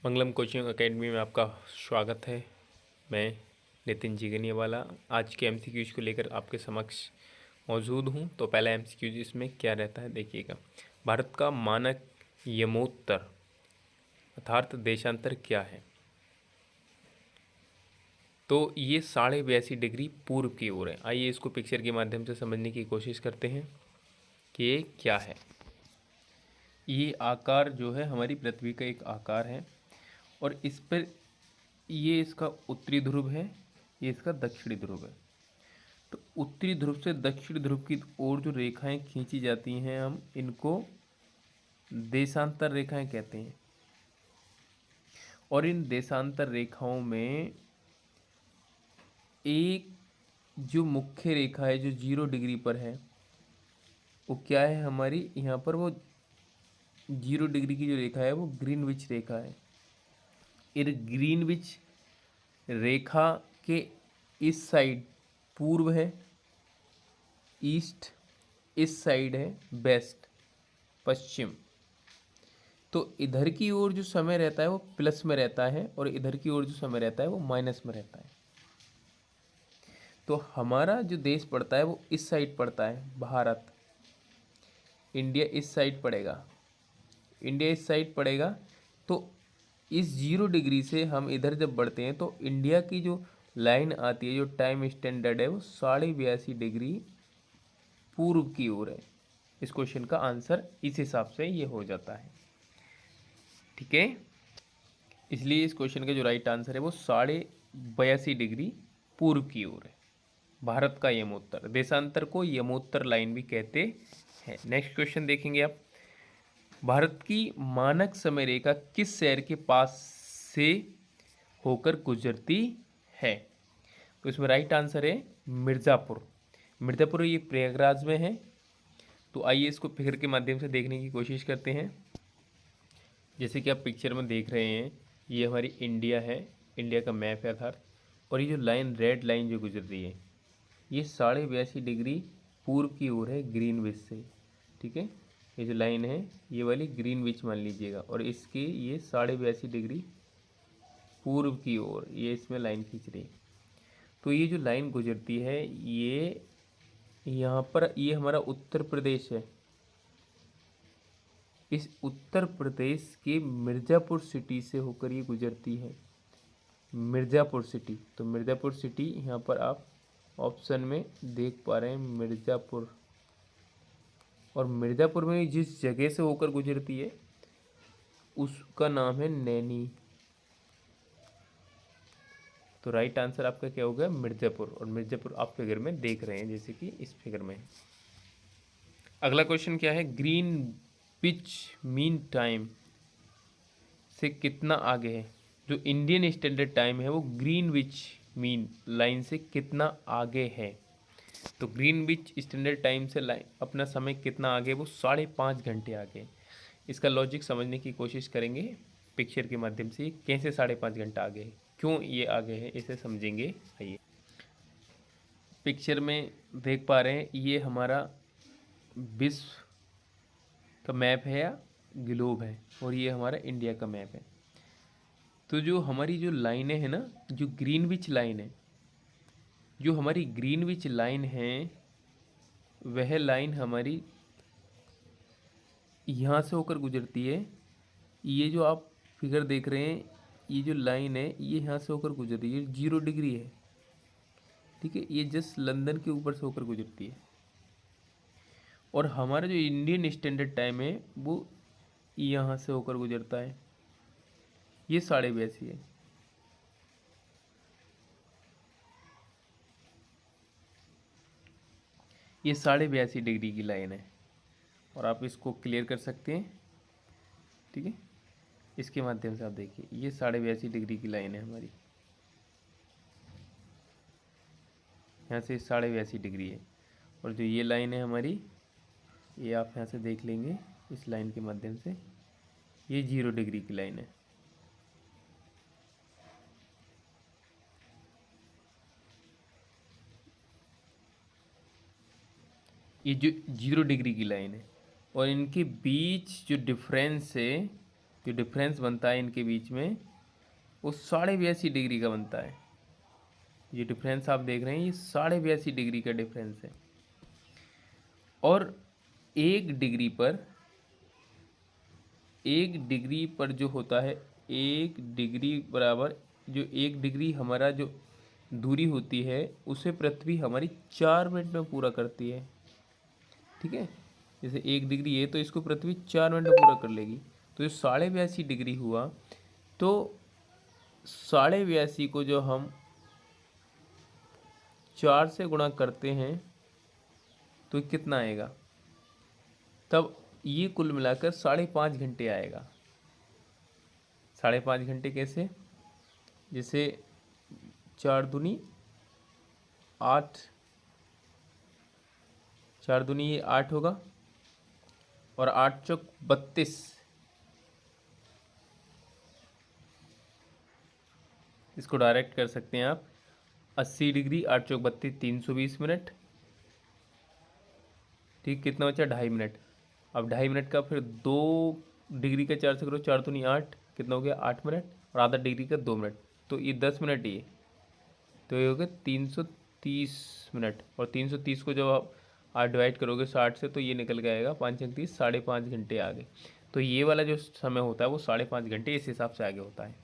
मंगलम coaching academy में आपका स्वागत है। मैं नितिन जिगनियावाला आज के एमसीक्यूज को लेकर आपके समक्ष मौजूद हूं। तो पहला एमसीक्यूज इसमें क्या रहता है देखिएगा। भारत का मानक यमोत्तर अर्थात देशांतर क्या है? तो ये 82.5 डिग्री पूर्व की ओर है। आइए इसको पिक्चर के माध्यम से समझने की कोशिश करते हैं कि ये क्या है। ये आकार जो है हमारी पृथ्वी का एक आकार है और इस पर ये इसका उत्तरी ध्रुव है, ये इसका दक्षिणी ध्रुव है। तो उत्तरी ध्रुव से दक्षिणी ध्रुव की ओर जो रेखाएं खींची जाती हैं हम इनको देशांतर रेखाएं कहते हैं। और इन देशांतर रेखाओं में एक जो मुख्य रेखा है जो 0 डिग्री पर है वो क्या है हमारी, यहाँ पर वो 0 डिग्री की जो रेखा है वो ग्रीनविच रेखा है। इस ग्रीनविच रेखा के इस साइड पूर्व है, ईस्ट, इस साइड है वेस्ट, पश्चिम। तो इधर की ओर जो समय रहता है वो प्लस में रहता है और इधर की ओर जो समय रहता है वो माइनस में रहता है। तो हमारा जो देश पड़ता है वो इस साइड पड़ता है, भारत। इंडिया इस साइड पड़ेगा, इंडिया इस साइड पड़ेगा। तो इस 0 डिग्री से हम इधर जब बढ़ते हैं तो इंडिया की जो लाइन आती है, जो टाइम स्टैंडर्ड है, वो 82.5 डिग्री पूर्व की ओर है। इस क्वेश्चन का आंसर इस हिसाब से ये हो जाता है, ठीक है। इसलिए इस क्वेश्चन का जो राइट आंसर है वो 82.5 डिग्री पूर्व की ओर है। भारत का यमोत्तर, देशांतर को यमोत्तर लाइन भी कहते हैं। नेक्स्ट क्वेश्चन देखेंगे आप। भारत की मानक समय रेखा किस शहर के पास से होकर गुजरती है? तो इसमें राइट आंसर है मिर्ज़ापुर। मिर्ज़ापुर ये प्रयागराज में है। तो आइए इसको फिगर के माध्यम से देखने की कोशिश करते हैं। जैसे कि आप पिक्चर में देख रहे हैं, ये हमारी इंडिया है, इंडिया का मैप है अर्थात। और ये जो लाइन, रेड लाइन जो गुजर रही है, ये 82.5 डिग्री पूर्व की ओर है ग्रीनविच से, ठीक है। ये जो लाइन है ये वाली ग्रीनविच मान लीजिएगा और इसके ये 82.5 डिग्री पूर्व की ओर ये इसमें लाइन खींच रही है। तो ये जो लाइन गुजरती है ये यहाँ पर, ये हमारा उत्तर प्रदेश है। इस उत्तर प्रदेश के मिर्ज़ापुर सिटी से होकर ये गुजरती है, मिर्ज़ापुर सिटी। तो मिर्ज़ापुर सिटी यहाँ पर आप ऑप्शन में देख पा रहे हैं, मिर्ज़ापुर। और मिर्ज़ापुर में जिस जगह से होकर गुजरती है उसका नाम है नैनी। तो राइट आंसर आपका क्या होगा, मिर्ज़ापुर। और मिर्ज़ापुर आप फिगर में देख रहे हैं जैसे कि इस फिगर में। अगला क्वेश्चन क्या है, ग्रीन पिच मीन टाइम से कितना आगे है? जो इंडियन स्टैंडर्ड टाइम है वो ग्रीनविच मीन लाइन से कितना आगे है? तो ग्रीनविच स्टैंडर्ड टाइम से लाइन अपना समय कितना आगे, वो 5.5 घंटे आगे। इसका लॉजिक समझने की कोशिश करेंगे पिक्चर के माध्यम से, कैसे 5.5 घंटा आगे है, क्यों ये आगे है, इसे समझेंगे। आइए पिक्चर में देख पा रहे हैं ये हमारा विश्व का मैप है या ग्लोब है और ये हमारा इंडिया का मैप है। तो जो हमारी जो लाइनें हैं ना, जो ग्रीनविच लाइन है, जो हमारी ग्रीनविच लाइन है वह लाइन हमारी यहाँ से होकर गुजरती है। ये जो आप फिगर देख रहे हैं, ये जो लाइन है ये यहाँ से होकर गुजरती है, 0 डिग्री है, ठीक है। ये जस्ट लंदन के ऊपर से होकर गुजरती है। और हमारा जो इंडियन स्टैंडर्ड टाइम है वो यहाँ से होकर गुजरता है, ये 82.5 है। ये 82.5 डिग्री की लाइन है और आप इसको क्लियर कर सकते हैं, ठीक है। इसके माध्यम से आप देखिए ये 82.5 डिग्री की लाइन है हमारी, यहाँ से 82.5 डिग्री है। और जो ये लाइन है हमारी, ये आप यहाँ से देख लेंगे इस लाइन के माध्यम से, ये 0 डिग्री की लाइन है। ये जो 0 डिग्री की लाइन है और इनके बीच जो डिफरेंस है जो डिफरेंस बनता है इनके बीच में वो 82.5 डिग्री का बनता है। ये डिफरेंस आप देख रहे हैं, ये 82.5 डिग्री का डिफरेंस है। और 1 डिग्री पर जो होता है, 1 डिग्री बराबर जो 1 डिग्री हमारा जो दूरी होती है उसे पृथ्वी हमारी 4 मिनट में पूरा करती है। ठीक है, जैसे 1 डिग्री है तो इसको पृथ्वी 4 मिनट में पूरा कर लेगी। तो ये 82.5 डिग्री हुआ, तो 82.5 को जो हम 4 से गुणा करते हैं तो कितना आएगा, तब ये कुल मिलाकर 5.5 घंटे आएगा। 5.5 घंटे कैसे, जैसे 4 दूनी 8, 4 दूनी ये 8 होगा और 8 चौक 32, इसको डायरेक्ट कर सकते हैं आप। 80 डिग्री 8 चौक 32, 320 मिनट। ठीक, कितना बचा, 2.5 मिनट। अब 2.5 मिनट का फिर 2 डिग्री का 4 से करो, 4 दूनी 8, कितना हो गया, 8 मिनट, और आधा डिग्री का 2 मिनट, तो ये 10 मिनट ये, तो ये हो गया 330 मिनट। और 330 को जब आप डिवाइड करोगे 60 से तो ये निकल के आएगा 5×30, 5.5 घंटे आगे। तो ये वाला जो समय होता है वो 5.5 घंटे इस हिसाब से आगे होता है।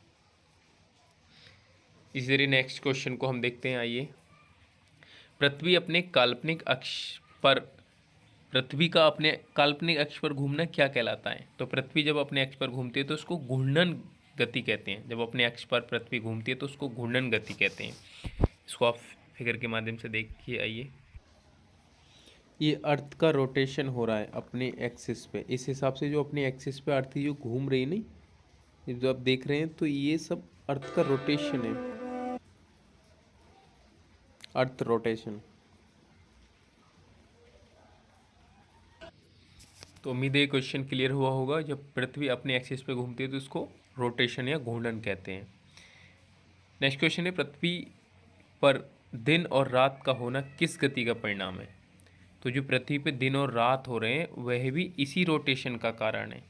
इसी तरह नेक्स्ट क्वेश्चन को हम देखते हैं, आइए। पृथ्वी अपने काल्पनिक अक्ष पर पृथ्वी का अपने काल्पनिक अक्ष पर घूमना क्या कहलाता है? तो पृथ्वी जब अपने अक्ष पर घूमती है तो उसको घूर्णन गति कहते हैं। जब अपने अक्ष पर पृथ्वी घूमती है तो उसको घूर्णन गति कहते हैं। इसको आप फिगर के माध्यम से देखिए, आइए। ये अर्थ का रोटेशन हो रहा है अपने एक्सिस पे, इस हिसाब से जो अपने एक्सिस पे अर्थ जो घूम रही है, नहीं, ये जो आप देख रहे हैं, तो ये सब अर्थ का रोटेशन है, अर्थ रोटेशन। तो उम्मीद है क्वेश्चन क्लियर हुआ होगा। जब पृथ्वी अपने एक्सिस पे घूमती है तो इसको रोटेशन या घूर्णन कहते हैं। नेक्स्ट क्वेश्चन है, पृथ्वी पर दिन और रात का होना किस गति का परिणाम है? तो जो पृथ्वी पे दिन और रात हो रहे हैं वह भी इसी रोटेशन का कारण है।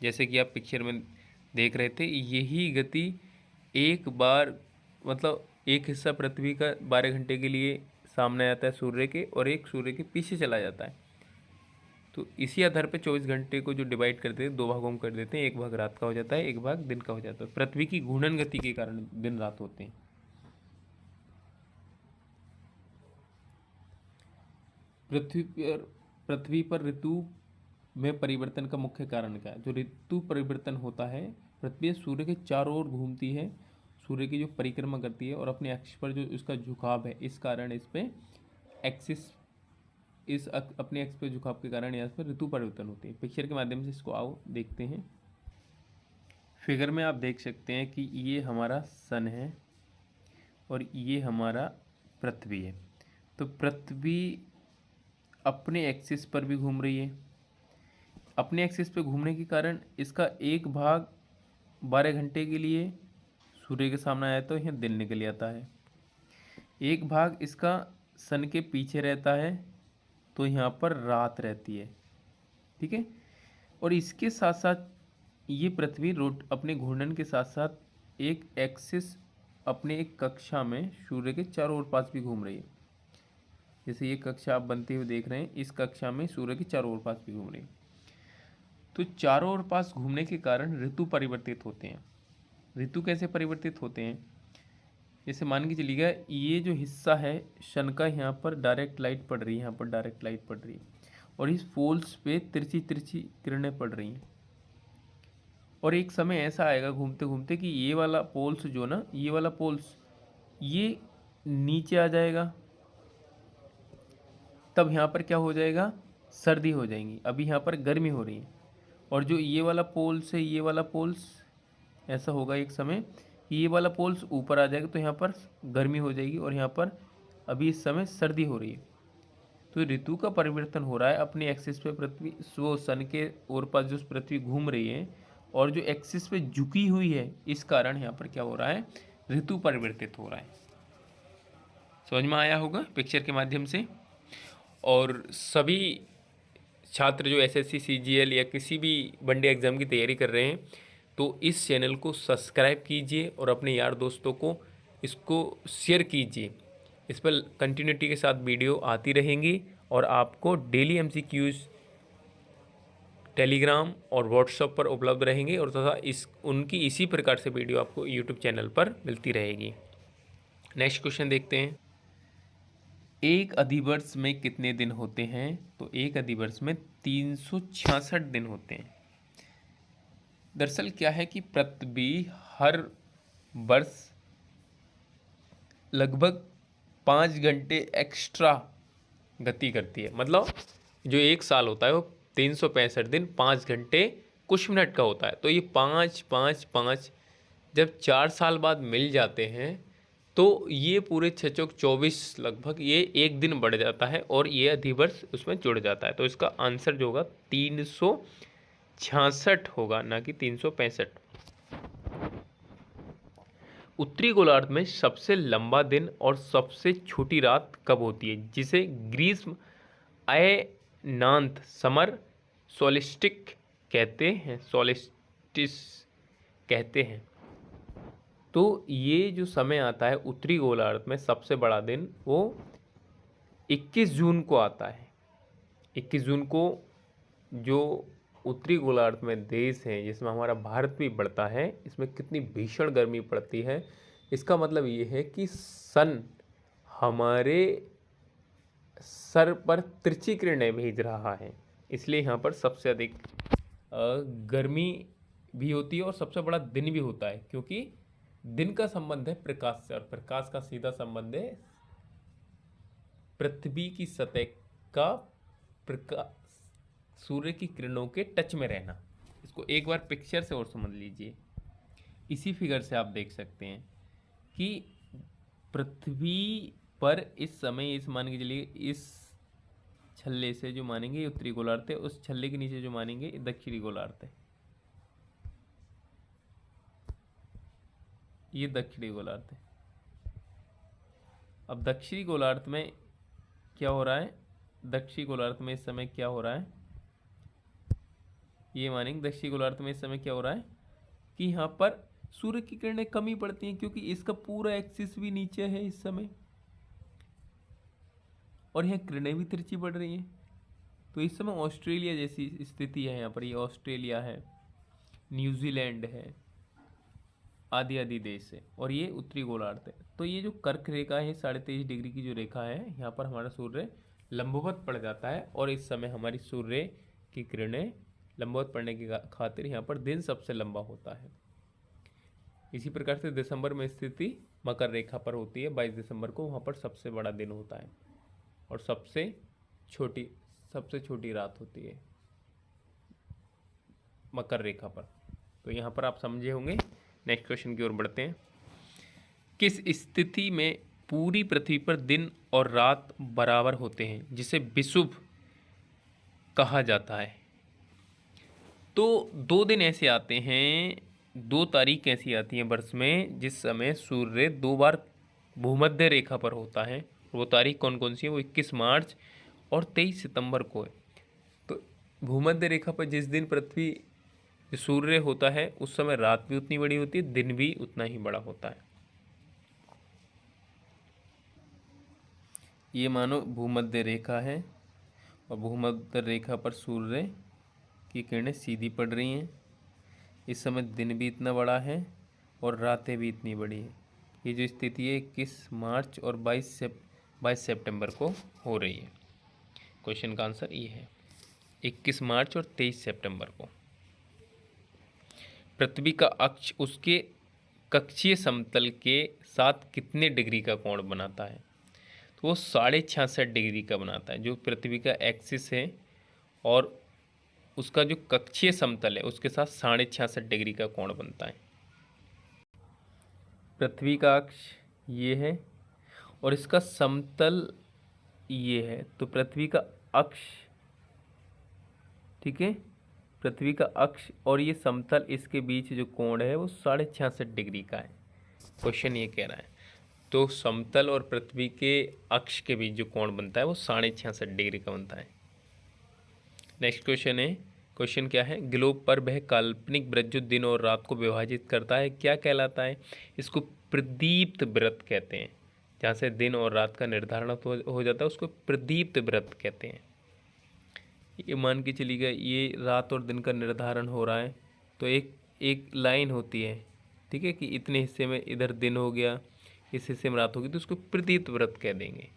जैसे कि आप पिक्चर में देख रहे थे, यही गति एक बार, मतलब एक हिस्सा पृथ्वी का 12 घंटे के लिए सामने आता है सूर्य के, और एक सूर्य के पीछे चला जाता है। तो इसी आधार पे 24 घंटे को जो डिवाइड करते हैं, 2 भागों में कर देते हैं, एक भाग रात का हो जाता है, एक भाग दिन का हो जाता है। पृथ्वी की घूर्णन गति के कारण दिन रात होते हैं। पृथ्वी पर ऋतु में परिवर्तन का मुख्य कारण क्या है? जो ऋतु परिवर्तन होता है, पृथ्वी सूर्य के चारों ओर घूमती है, सूर्य की जो परिक्रमा करती है, और अपने अक्ष पर जो इसका झुकाव है, इस कारण इस पे एक्सिस, अपने एक्स पे झुकाव के कारण यहाँ पर ऋतु परिवर्तन होती है। पिक्चर के माध्यम से इसको आओ देखते हैं। फिगर में आप देख सकते हैं कि ये हमारा सन है और ये हमारा पृथ्वी है। तो पृथ्वी अपने एक्सिस पर भी घूम रही है। अपने एक्सिस पे घूमने के कारण इसका एक भाग 12 घंटे के लिए सूर्य के सामने आया तो यहाँ दिन निकल आता है, एक भाग इसका सन के पीछे रहता है तो यहाँ पर रात रहती है। ठीक है, और इसके साथ साथ ये पृथ्वी अपने घूर्णन के साथ साथ एक एक्सिस अपने एक कक्षा में सूर्य के चारों ओर पास भी घूम रही है। जैसे ये कक्षा आप बनते हुए देख रहे हैं, इस कक्षा में सूर्य के चारों ओर पास भी घूम रही है। तो चारों ओर पास घूमने के कारण ऋतु परिवर्तित होते हैं। ऋतु कैसे परिवर्तित होते हैं? जैसे मान के चलिएगा, ये जो हिस्सा है सन का, यहाँ पर डायरेक्ट लाइट पड़ रही है, यहाँ पर डायरेक्ट लाइट पड़ रही है, और इस पोल्स पे तिरछी तिरछी किरणें पड़ रही हैं। और एक समय ऐसा आएगा घूमते घूमते कि ये वाला पोल्स जो ना, ये वाला पोल्स ये नीचे आ जाएगा, तब यहाँ पर क्या हो जाएगा, सर्दी हो जाएंगी। अभी यहाँ पर गर्मी हो रही है, और जो ये वाला पोल्स है, ये वाला पोल्स ऐसा होगा एक समय कि ये वाला पोल्स ऊपर आ जाएगा, तो यहाँ पर गर्मी हो जाएगी, और यहाँ पर अभी इस समय सर्दी हो रही है। तो ऋतु का परिवर्तन हो रहा है अपने एक्सिस पे। पृथ्वी वो सन के ओर पास जो पृथ्वी घूम रही है और जो एक्सिस पे झुकी हुई है, इस कारण यहाँ पर क्या हो रहा है, ऋतु परिवर्तित हो रहा है। समझ में आया होगा पिक्चर के माध्यम से। और सभी छात्र जो एसएससी सीजीएल या किसी भी वनडे एग्ज़ाम की तैयारी कर रहे हैं, तो इस चैनल को सब्सक्राइब कीजिए और अपने यार दोस्तों को इसको शेयर कीजिए। इस पर कंटिन्यूटी के साथ वीडियो आती रहेंगी और आपको डेली एमसीक्यूज टेलीग्राम और व्हाट्सएप पर उपलब्ध रहेंगे और तथा उनकी इसी प्रकार से वीडियो आपको यूट्यूब चैनल पर मिलती रहेगी। नेक्स्ट क्वेश्चन देखते हैं। एक अधिवर्ष में कितने दिन होते हैं? तो एक अधिवर्ष में 366 दिन होते हैं। दरअसल क्या है कि पृथ्वी हर वर्ष लगभग 5 घंटे एक्स्ट्रा गति करती है। मतलब जो एक साल होता है वो 365 दिन 5 घंटे कुछ मिनट का होता है। तो ये 5 5 5 जब 4 साल बाद मिल जाते हैं तो ये पूरे 6 चौक 24 लगभग ये एक दिन बढ़ जाता है और ये अधिवर्ष उसमें जुड़ जाता है। तो इसका आंसर जो होगा 366 होगा, ना कि 365। उत्तरी गोलार्ध में सबसे लंबा दिन और सबसे छोटी रात कब होती है, जिसे ग्रीष्म अयनांत समर सोलिस्टिक कहते हैं, सोलिस्टिस कहते हैं। तो ये जो समय आता है उत्तरी गोलार्ध में सबसे बड़ा दिन वो 21 जून को आता है। 21 जून को जो उत्तरी गोलार्ध में देश है जिसमें हमारा भारत भी पड़ता है, इसमें कितनी भीषण गर्मी पड़ती है। इसका मतलब ये है कि सन हमारे सर पर तिरछी किरणें भेज रहा है, इसलिए यहाँ पर सबसे अधिक गर्मी भी होती है और सबसे बड़ा दिन भी होता है, क्योंकि दिन का संबंध है प्रकाश से और प्रकाश का सीधा संबंध है पृथ्वी की सतह का प्रकाश सूर्य की किरणों के टच में रहना। इसको एक बार पिक्चर से और समझ लीजिए। इसी फिगर से आप देख सकते हैं कि पृथ्वी पर इस समय इस मान के चलिए इस छल्ले से जो मानेंगे ये उत्तरी गोलार्ध है, उस छल्ले के नीचे जो मानेंगे ये दक्षिणी गोलार्ध है। ये दक्षिणी गोलार्ध है। अब दक्षिणी गोलार्ध में क्या हो रहा है, दक्षिणी गोलार्ध में इस समय क्या हो रहा है, ये मानेंगे दक्षिणी गोलार्ध में इस समय क्या हो रहा है कि यहाँ पर सूर्य की किरणें कम ही पड़ती हैं, क्योंकि इसका पूरा एक्सिस भी नीचे है इस समय और यहाँ किरणें भी तिरछी पड़ रही हैं। तो इस समय ऑस्ट्रेलिया जैसी स्थिति है यहाँ पर। ये ऑस्ट्रेलिया है, न्यूजीलैंड है, आदि आदि देश है और ये उत्तरी गोलार्ध है। तो ये जो कर्क रेखा है 23.5 डिग्री की जो रेखा है, यहाँ पर हमारा सूर्य लंबवत पड़ जाता है और इस समय हमारी सूर्य की किरणें लंबवत पड़ने की खातिर यहाँ पर दिन सबसे लंबा होता है। इसी प्रकार से दिसंबर में स्थिति मकर रेखा पर होती है। 22 दिसंबर को वहाँ पर सबसे बड़ा दिन होता है और सबसे छोटी रात होती है मकर रेखा पर। तो यहाँ पर आप समझे होंगे। नेक्स्ट क्वेश्चन की ओर बढ़ते हैं। किस स्थिति में पूरी पृथ्वी पर दिन और रात बराबर होते हैं, जिसे विषुव कहा जाता है? तो 2 दिन ऐसे आते हैं, 2 तारीख ऐसी आती हैं वर्ष में जिस समय सूर्य 2 बार भूमध्य रेखा पर होता है। वो तारीख कौन कौन सी है? वो 21 मार्च और 23 सितंबर को है। तो भूमध्य रेखा पर जिस दिन पृथ्वी सूर्य होता है उस समय रात भी उतनी बड़ी होती है, दिन भी उतना ही बड़ा होता है। ये मानो भूमध्य रेखा है और भूमध्य रेखा पर सूर्य की किरणें सीधी पड़ रही हैं। इस समय दिन भी इतना बड़ा है और रातें भी इतनी बड़ी है। ये जो स्थिति है 21 मार्च और 22 सितंबर को हो रही है। क्वेश्चन का आंसर ये है 21 मार्च और 23 सितंबर को। पृथ्वी का अक्ष उसके कक्षीय समतल के साथ कितने डिग्री का कोण बनाता है? तो वो 66.5 डिग्री का बनाता है। जो पृथ्वी का एक्सिस है और उसका जो कक्षीय समतल है उसके साथ 66.5 डिग्री का कोण बनता है। पृथ्वी का अक्ष ये है और इसका समतल ये है। तो पृथ्वी का अक्ष, ठीक है, पृथ्वी का अक्ष और ये समतल, इसके बीच जो कोण है वो 66.5 डिग्री का है। क्वेश्चन ये कह रहा है। तो समतल और पृथ्वी के अक्ष के बीच जो कोण बनता है वो 66.5 डिग्री का बनता है। नेक्स्ट क्वेश्चन है क्वेश्चन क्या है, ग्लोब पर वह काल्पनिक वृत्त जो दिन और रात को विभाजित करता है क्या कहलाता है? इसको प्रदीप्त वृत्त कहते हैं। जहाँ से दिन और रात का निर्धारण हो जाता है उसको प्रदीप्त वृत्त कहते हैं। ये मान के चलिएगा ये रात और दिन का निर्धारण हो रहा है, तो एक लाइन होती है, ठीक है, कि इतने हिस्से में इधर दिन हो गया, इस हिस्से में रात होगी, तो उसको प्रदीप्त वृत्त कह देंगे।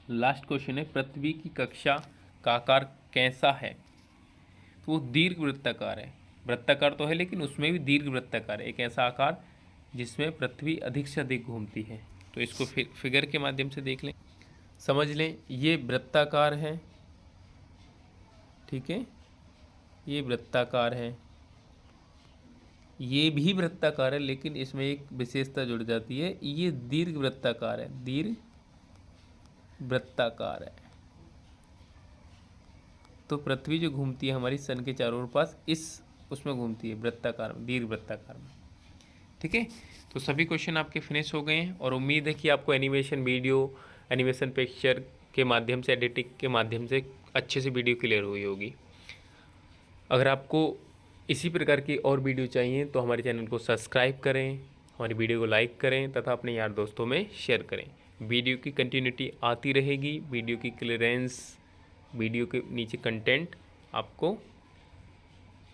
लास्ट क्वेश्चन है, पृथ्वी की कक्षा का आकार कैसा है? तो वो दीर्घ वृत्ताकार है। वृत्ताकार तो है लेकिन उसमें भी दीर्घ वृत्ताकार है, एक ऐसा आकार जिसमें पृथ्वी अधिक से अधिक घूमती है। तो इसको फिगर के माध्यम से देख लें, समझ लें। ये वृत्ताकार है, ठीक है, ये वृत्ताकार है, ये भी वृत्ताकार है, लेकिन इसमें एक विशेषता जुड़ जाती है, ये दीर्घ वृत्ताकार है, दीर्घ वृत्ताकार है। तो पृथ्वी जो घूमती है हमारी सन के चारों ओर पास, इस उसमें घूमती है वृत्ताकार में, दीर्घ वृत्ताकार में, ठीक है। तो सभी क्वेश्चन आपके फिनिश हो गए हैं और उम्मीद है कि आपको एनिमेशन वीडियो, एनिमेशन पिक्चर के माध्यम से, एडिटिंग के माध्यम से अच्छे से वीडियो क्लियर हुई होगी। अगर आपको इसी प्रकार की और वीडियो चाहिए तो हमारे चैनल को सब्सक्राइब करें, हमारी वीडियो को लाइक करें तथा अपने यार दोस्तों में शेयर करें। वीडियो की कंटिन्यूटी आती रहेगी, वीडियो की क्लियरेंस, वीडियो के नीचे कंटेंट आपको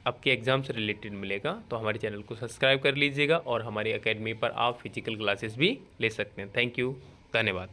आपके एग्ज़ाम से रिलेटेड मिलेगा। तो हमारे चैनल को सब्सक्राइब कर लीजिएगा और हमारी एकेडमी पर आप फिजिकल क्लासेस भी ले सकते हैं। थैंक यू, धन्यवाद।